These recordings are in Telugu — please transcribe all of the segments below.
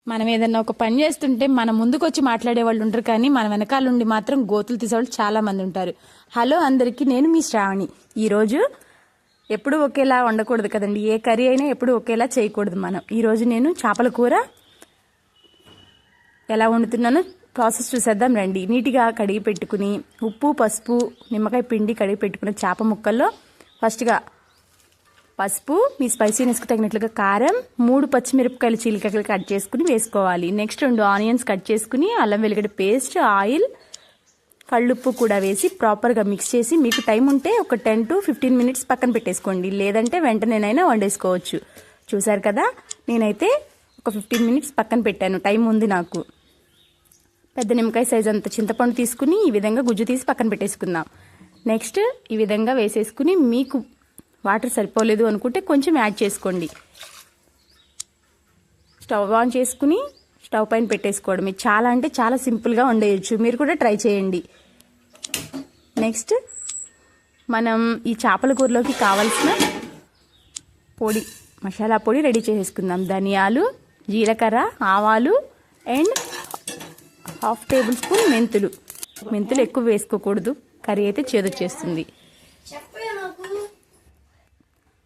మనం ఏదన్నా ఒక పని చేస్తుంటే మన ముందుకు వచ్చి మాట్లాడే వాళ్ళు ఉంటారు, కానీ మన వెనకాల నుండి మాత్రం గోతులు తీసేవాళ్ళు చాలా మంది ఉంటారు. హలో అందరికీ, నేను మీ శ్రావణి. ఈరోజు ఎప్పుడు ఒకేలా వండకూడదు కదండి, ఏ కర్రీ అయినా ఎప్పుడు ఒకేలా చేయకూడదు మనం. ఈరోజు నేను చేపల కూర ఎలా వండుతున్నానో ప్రాసెస్ చూసేద్దాం రండి. నీట్గా కడిగి పెట్టుకుని ఉప్పు, పసుపు, నిమ్మకాయ పిండి కడిగి పెట్టుకున్న చేప ముక్కల్లో ఫస్ట్గా పసుపు, మీ స్పైసీనెస్కి తగినట్లుగా కారం, 3 పచ్చిమిరపకాయలు చీలికలు కట్ చేసుకుని వేసుకోవాలి. నెక్స్ట్ 2 ఆనియన్స్ కట్ చేసుకుని అల్లం వెల్లిగడ్డ పేస్ట్, ఆయిల్, కళ్ళుప్పు కూడా వేసి ప్రాపర్గా మిక్స్ చేసి మీకు టైం ఉంటే ఒక 10 to 15 మినిట్స్ పక్కన పెట్టేసుకోండి, లేదంటే వెంటనేనైనా వండేసుకోవచ్చు. చూసారు కదా, నేనైతే ఒక 15 మినిట్స్ పక్కన పెట్టాను, టైం ఉంది నాకు. పెద్ద నిమ్మకాయ సైజ్ అంత చింతపండు తీసుకుని ఈ విధంగా గుజ్జు తీసి పక్కన పెట్టేసుకుందాం. నెక్స్ట్ ఈ విధంగా వేసేసుకుని మీకు వాటర్ సరిపోలేదు అనుకుంటే కొంచెం యాడ్ చేసుకోండి. స్టవ్ ఆన్ చేసుకుని స్టవ్ పైన పెట్టేసుకోవడం. చాలా అంటే చాలా సింపుల్గా వండేయచ్చు, మీరు కూడా ట్రై చేయండి. నెక్స్ట్ మనం ఈ చేపల కూరలోకి కావాల్సిన పొడి, మసాలా పొడి రెడీ చేసేసుకుందాం. ధనియాలు, జీలకర్ర, ఆవాలు అండ్ 1/2 టేబుల్ స్పూన్ మెంతులు. మెంతులు ఎక్కువ వేసుకోకూడదు, కర్రీ అయితే చేదొచ్చేస్తుంది.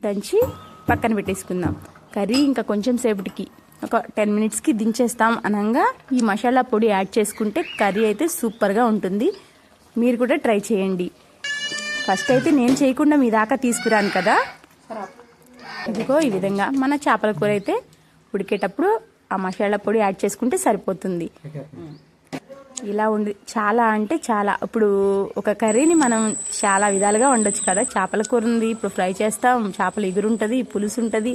దంచి పక్కన పెట్టేసుకుందాం. కర్రీ ఇంకా కొంచెం సేపటికి ఒక 10 మినిట్స్కి దించేస్తాం అనగా ఈ మసాలా పొడి యాడ్ చేసుకుంటే కర్రీ అయితే సూపర్గా ఉంటుంది. మీరు కూడా ట్రై చేయండి. ఫస్ట్ అయితే నేను చేయకుండా మీ దాకా తీసుకురాను కదా. ఇదిగో ఈ విధంగా మన చేపల కూర అయితే ఉడికేటప్పుడు ఆ మసాలా పొడి యాడ్ చేసుకుంటే సరిపోతుంది. ఇలా ఉండి చాలా అంటే చాలా, ఇప్పుడు ఒక కర్రీని మనం చాలా విధాలుగా వండొచ్చు కదా. చేపల కూర ఉంది, ఇప్పుడు ఫ్రై చేస్తాం, చేపల ఎగురు ఉంటుంది, పులుసు ఉంటుంది.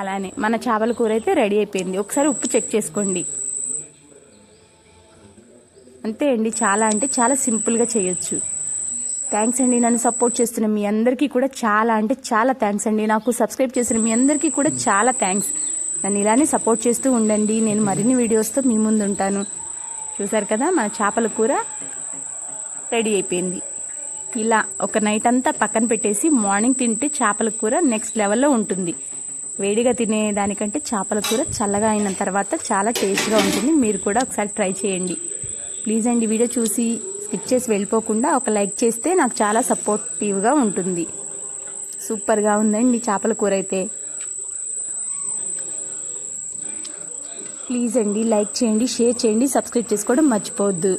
అలానే మన చేపల కూర అయితే రెడీ అయిపోయింది. ఒకసారి ఉప్పు చెక్ చేసుకోండి. అంతే అండి, చాలా అంటే చాలా సింపుల్గా చేయొచ్చు. థ్యాంక్స్ అండి, నన్ను సపోర్ట్ చేస్తున్న మీ అందరికీ కూడా చాలా అంటే చాలా థ్యాంక్స్ అండి. నాకు సబ్స్క్రైబ్ చేసిన మీ అందరికీ కూడా చాలా థ్యాంక్స్. నన్ను ఇలానే సపోర్ట్ చేస్తూ ఉండండి. నేను మరిన్ని వీడియోస్తో మీ ముందు ఉంటాను. చూసారు కదా, మన చేపల కూర రెడీ అయిపోయింది. ఇలా ఒక నైట్ అంతా పక్కన పెట్టేసి మార్నింగ్ తింటే చేపల కూర నెక్స్ట్ లెవెల్లో ఉంటుంది. వేడిగా తినేదానికంటే చేపల కూర చల్లగా అయిన తర్వాత చాలా టేస్ట్గా ఉంటుంది. మీరు కూడా ఒకసారి ట్రై చేయండి ప్లీజ్ అండి. వీడియో చూసి స్కిప్ చేసి వెళ్ళిపోకుండా ఒక లైక్ చేస్తే నాకు చాలా సపోర్టివ్గా ఉంటుంది. సూపర్గా ఉందండి చేపల కూర అయితే. ప్లీజ్ అండి, లైక్ చేయండి, షేర్ చేయండి, సబ్స్క్రైబ్ చేసుకోవడం మర్చిపోవద్దు.